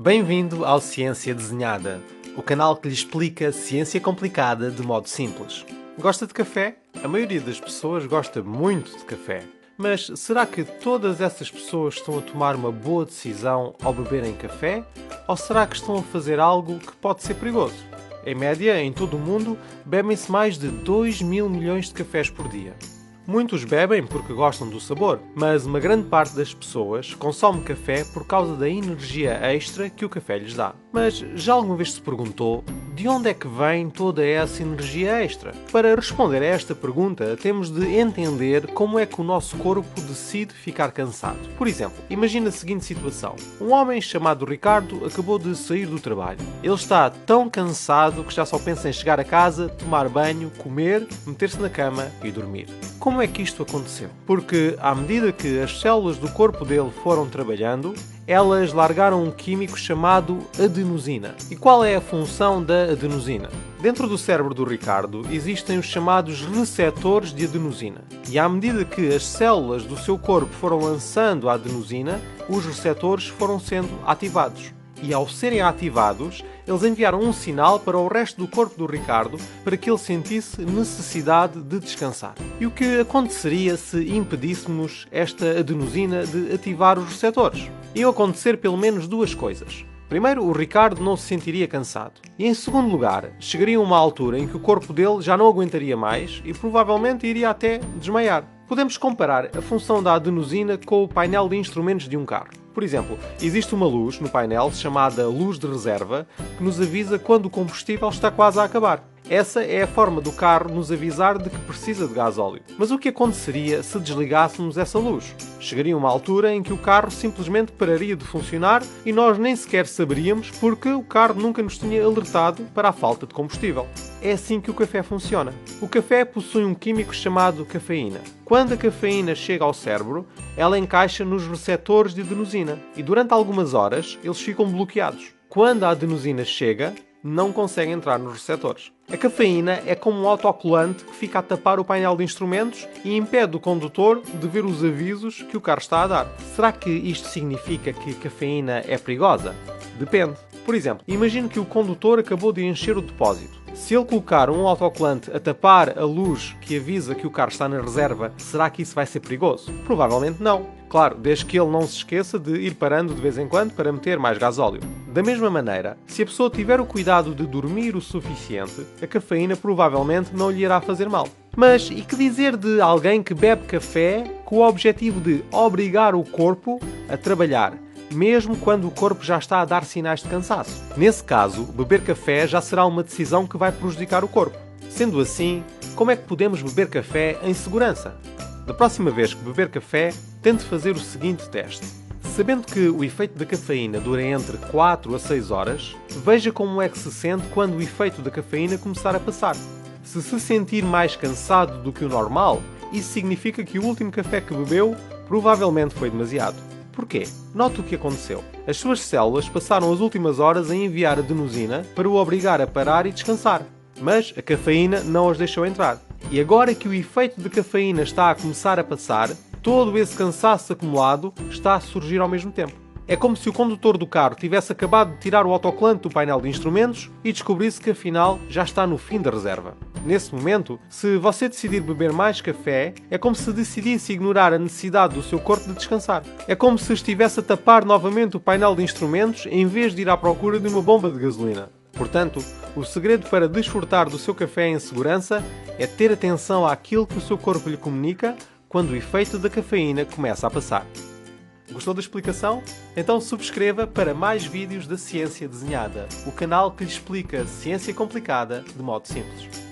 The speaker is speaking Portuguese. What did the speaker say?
Bem-vindo ao Ciência Desenhada, o canal que lhe explica ciência complicada de modo simples. Gosta de café? A maioria das pessoas gosta muito de café. Mas será que todas essas pessoas estão a tomar uma boa decisão ao beberem café? Ou será que estão a fazer algo que pode ser perigoso? Em média, em todo o mundo, bebem-se mais de 2 mil milhões de cafés por dia. Muitos bebem porque gostam do sabor, mas uma grande parte das pessoas consome café por causa da energia extra que o café lhes dá. Mas já alguma vez se perguntou de onde é que vem toda essa energia extra? Para responder a esta pergunta, temos de entender como é que o nosso corpo decide ficar cansado. Por exemplo, imagina a seguinte situação. Um homem chamado Ricardo acabou de sair do trabalho. Ele está tão cansado que já só pensa em chegar a casa, tomar banho, comer, meter-se na cama e dormir. Como é que isto aconteceu? Porque, à medida que as células do corpo dele foram trabalhando, elas largaram um químico chamado adenosina. E qual é a função da adenosina? Dentro do cérebro do Ricardo existem os chamados receptores de adenosina. E à medida que as células do seu corpo foram lançando a adenosina, os receptores foram sendo ativados. E ao serem ativados, eles enviaram um sinal para o resto do corpo do Ricardo para que ele sentisse necessidade de descansar. E o que aconteceria se impedíssemos esta adenosina de ativar os receptores? Iam acontecer pelo menos duas coisas. Primeiro, o Ricardo não se sentiria cansado. E em segundo lugar, chegaria uma altura em que o corpo dele já não aguentaria mais e provavelmente iria até desmaiar. Podemos comparar a função da adenosina com o painel de instrumentos de um carro. Por exemplo, existe uma luz no painel chamada luz de reserva que nos avisa quando o combustível está quase a acabar. Essa é a forma do carro nos avisar de que precisa de gasóleo. Mas o que aconteceria se desligássemos essa luz? Chegaria uma altura em que o carro simplesmente pararia de funcionar e nós nem sequer saberíamos porque o carro nunca nos tinha alertado para a falta de combustível. É assim que o café funciona. O café possui um químico chamado cafeína. Quando a cafeína chega ao cérebro, ela encaixa nos receptores de adenosina e durante algumas horas eles ficam bloqueados. Quando a adenosina chega, não consegue entrar nos receptores. A cafeína é como um autocolante que fica a tapar o painel de instrumentos e impede o condutor de ver os avisos que o carro está a dar. Será que isto significa que a cafeína é perigosa? Depende. Por exemplo, imagine que o condutor acabou de encher o depósito. Se ele colocar um autocolante a tapar a luz que avisa que o carro está na reserva, será que isso vai ser perigoso? Provavelmente não. Claro, desde que ele não se esqueça de ir parando de vez em quando para meter mais gasóleo. Da mesma maneira, se a pessoa tiver o cuidado de dormir o suficiente, a cafeína provavelmente não lhe irá fazer mal. Mas e que dizer de alguém que bebe café com o objetivo de obrigar o corpo a trabalhar, mesmo quando o corpo já está a dar sinais de cansaço? Nesse caso, beber café já será uma decisão que vai prejudicar o corpo. Sendo assim, como é que podemos beber café em segurança? Da próxima vez que beber café, tente fazer o seguinte teste. Sabendo que o efeito da cafeína dura entre 4 a 6 horas, veja como é que se sente quando o efeito da cafeína começar a passar. Se se sentir mais cansado do que o normal, isso significa que o último café que bebeu provavelmente foi demasiado. Porquê? Note o que aconteceu. As suas células passaram as últimas horas a enviar adenosina para o obrigar a parar e descansar. Mas a cafeína não as deixou entrar. E agora que o efeito de cafeína está a começar a passar, todo esse cansaço acumulado está a surgir ao mesmo tempo. É como se o condutor do carro tivesse acabado de tirar o autocolante do painel de instrumentos e descobrisse que afinal já está no fim da reserva. Nesse momento, se você decidir beber mais café, é como se decidisse ignorar a necessidade do seu corpo de descansar. É como se estivesse a tapar novamente o painel de instrumentos em vez de ir à procura de uma bomba de gasolina. Portanto, o segredo para desfrutar do seu café em segurança é ter atenção àquilo que o seu corpo lhe comunica quando o efeito da cafeína começa a passar. Gostou da explicação? Então subscreva para mais vídeos da Ciência Desenhada, o canal que lhe explica ciência complicada de modo simples.